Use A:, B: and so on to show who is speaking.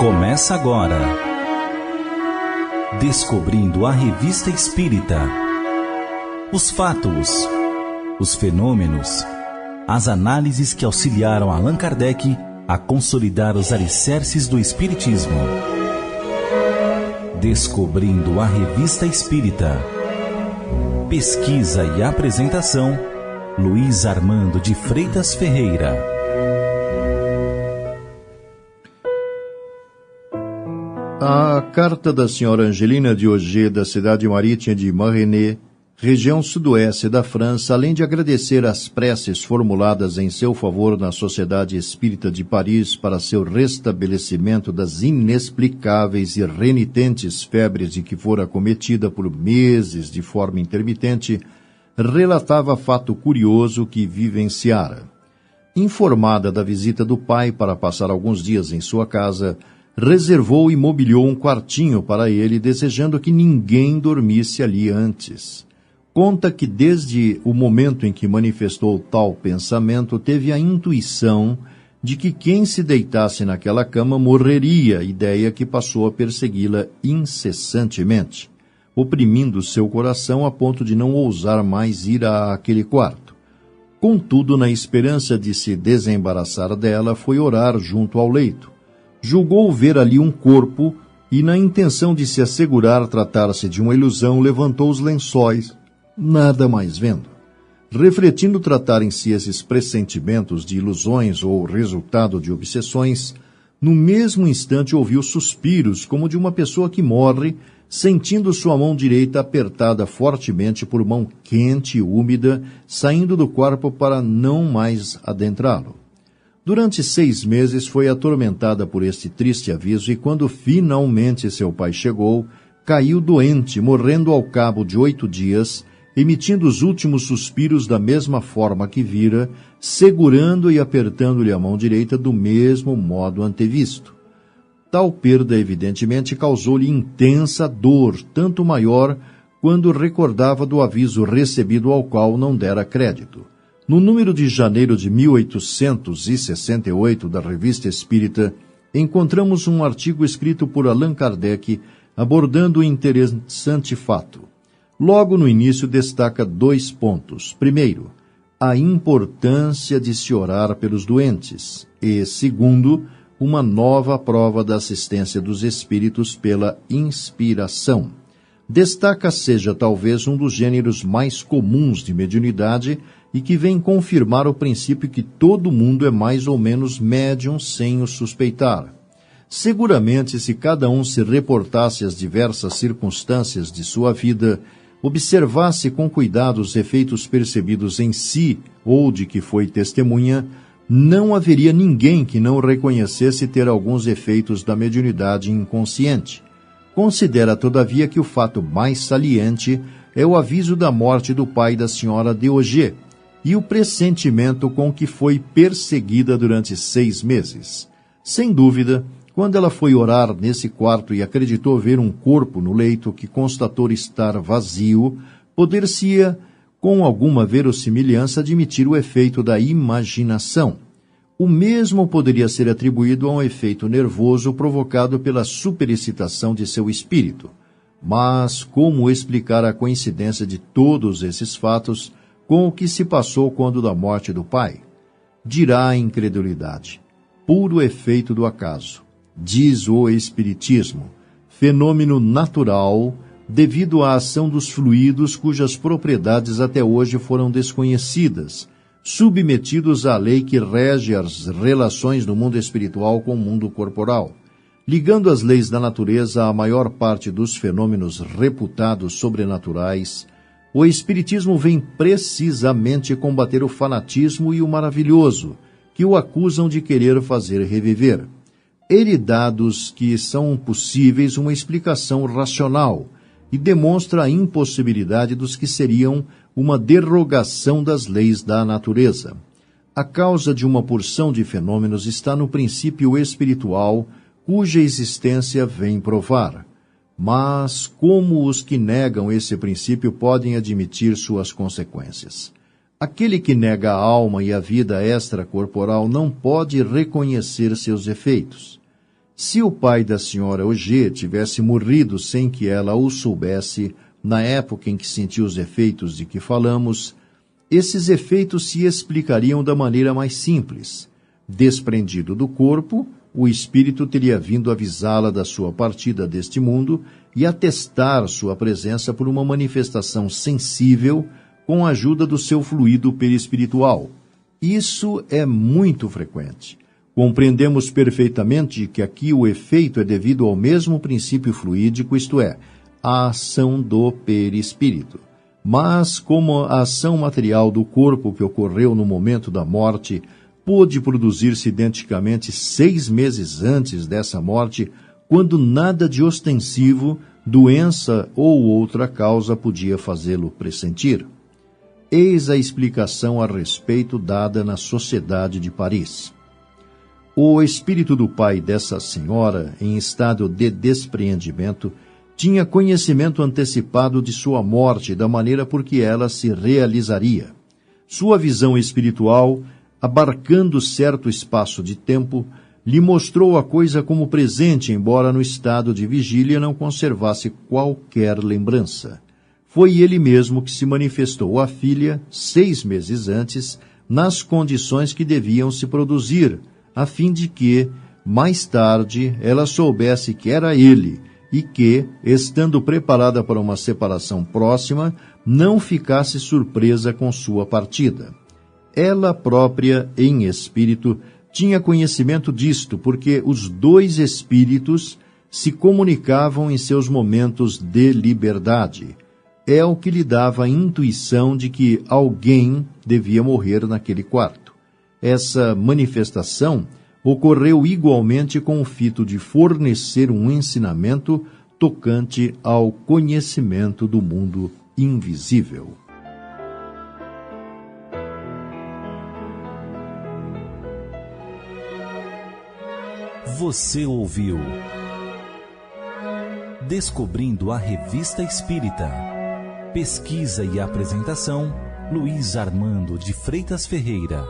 A: Começa agora Descobrindo a Revista Espírita. Os fatos, os fenômenos, as análises que auxiliaram Allan Kardec a consolidar os alicerces do Espiritismo. Descobrindo a Revista Espírita. Pesquisa e apresentação, Luiz Armando de Freitas Ferreira.
B: A carta da senhora Angelina de Auger, da cidade marítima de Marennes, região sudoeste da França, além de agradecer as preces formuladas em seu favor na Sociedade Espírita de Paris para seu restabelecimento das inexplicáveis e renitentes febres de que fora acometida por meses de forma intermitente, relatava fato curioso que vivenciara. Informada da visita do pai para passar alguns dias em sua casa, reservou e mobiliou um quartinho para ele, desejando que ninguém dormisse ali antes. Conta que desde o momento em que manifestou tal pensamento, teve a intuição de que quem se deitasse naquela cama morreria, ideia que passou a persegui-la incessantemente, oprimindo seu coração a ponto de não ousar mais ir àquele quarto. Contudo, na esperança de se desembaraçar dela, foi orar junto ao leito. Julgou ver ali um corpo e, na intenção de se assegurar tratar-se de uma ilusão, levantou os lençóis, nada mais vendo. Refletindo tratarem-se esses pressentimentos de ilusões ou resultado de obsessões, no mesmo instante ouviu suspiros como de uma pessoa que morre, sentindo sua mão direita apertada fortemente por mão quente e úmida, saindo do corpo para não mais adentrá-lo. Durante 6 meses foi atormentada por este triste aviso e quando finalmente seu pai chegou, caiu doente, morrendo ao cabo de 8 dias, emitindo os últimos suspiros da mesma forma que vira, segurando e apertando-lhe a mão direita do mesmo modo antevisto. Tal perda, evidentemente, causou-lhe intensa dor, tanto maior quando recordava do aviso recebido ao qual não dera crédito. No número de janeiro de 1868 da Revista Espírita, encontramos um artigo escrito por Allan Kardec abordando um interessante fato. Logo no início destaca 2 pontos. Primeiro, a importância de se orar pelos doentes. E, segundo, uma nova prova da assistência dos espíritos pela inspiração. Destaca seja talvez um dos gêneros mais comuns de mediunidade e que vem confirmar o princípio que todo mundo é mais ou menos médium sem o suspeitar. Seguramente, se cada um se reportasse às diversas circunstâncias de sua vida, observasse com cuidado os efeitos percebidos em si ou de que foi testemunha, não haveria ninguém que não reconhecesse ter alguns efeitos da mediunidade inconsciente. Considera, todavia, que o fato mais saliente é o aviso da morte do pai da senhora de Auger, e o pressentimento com que foi perseguida durante 6 meses. Sem dúvida, quando ela foi orar nesse quarto e acreditou ver um corpo no leito que constatou estar vazio, poder-se-ia, com alguma verossimilhança, admitir o efeito da imaginação. O mesmo poderia ser atribuído a um efeito nervoso provocado pela superexcitação de seu espírito. Mas como explicar a coincidência de todos esses fatos com o que se passou quando da morte do pai? Dirá a incredulidade: puro efeito do acaso. Diz o Espiritismo: fenômeno natural devido à ação dos fluidos cujas propriedades até hoje foram desconhecidas, submetidos à lei que rege as relações do mundo espiritual com o mundo corporal. Ligando as leis da natureza à maior parte dos fenômenos reputados sobrenaturais, o Espiritismo vem precisamente combater o fanatismo e o maravilhoso, que o acusam de querer fazer reviver. Ele dá dos que são possíveis uma explicação racional e demonstra a impossibilidade dos que seriam uma derrogação das leis da natureza. A causa de uma porção de fenômenos está no princípio espiritual, cuja existência vem provar. Mas como os que negam esse princípio podem admitir suas consequências? Aquele que nega a alma e a vida extracorporal não pode reconhecer seus efeitos. Se o pai da senhora Auger tivesse morrido sem que ela o soubesse, na época em que sentiu os efeitos de que falamos, esses efeitos se explicariam da maneira mais simples. Desprendido do corpo, o espírito teria vindo avisá-la da sua partida deste mundo e atestar sua presença por uma manifestação sensível com a ajuda do seu fluido perispiritual. Isso é muito frequente. Compreendemos perfeitamente que aqui o efeito é devido ao mesmo princípio fluídico, isto é, a ação do perispírito. Mas, como a ação material do corpo que ocorreu no momento da morte pôde produzir-se identicamente 6 meses antes dessa morte, quando nada de ostensivo, doença ou outra causa podia fazê-lo pressentir. Eis a explicação a respeito dada na Sociedade de Paris. O espírito do pai dessa senhora, em estado de despreendimento, tinha conhecimento antecipado de sua morte, da maneira por que ela se realizaria. Sua visão espiritual, abarcando certo espaço de tempo, lhe mostrou a coisa como presente, embora no estado de vigília não conservasse qualquer lembrança. Foi ele mesmo que se manifestou à filha, 6 meses antes, nas condições que deviam se produzir, a fim de que, mais tarde, ela soubesse que era ele, e que, estando preparada para uma separação próxima, não ficasse surpresa com sua partida. Ela própria, em espírito, tinha conhecimento disto, porque os 2 espíritos se comunicavam em seus momentos de liberdade. É o que lhe dava a intuição de que alguém devia morrer naquele quarto. Essa manifestação ocorreu igualmente com o fito de fornecer um ensinamento tocante ao conhecimento do mundo invisível.
A: Você ouviu Descobrindo a Revista Espírita. Pesquisa e apresentação, Luiz Armando de Freitas Ferreira.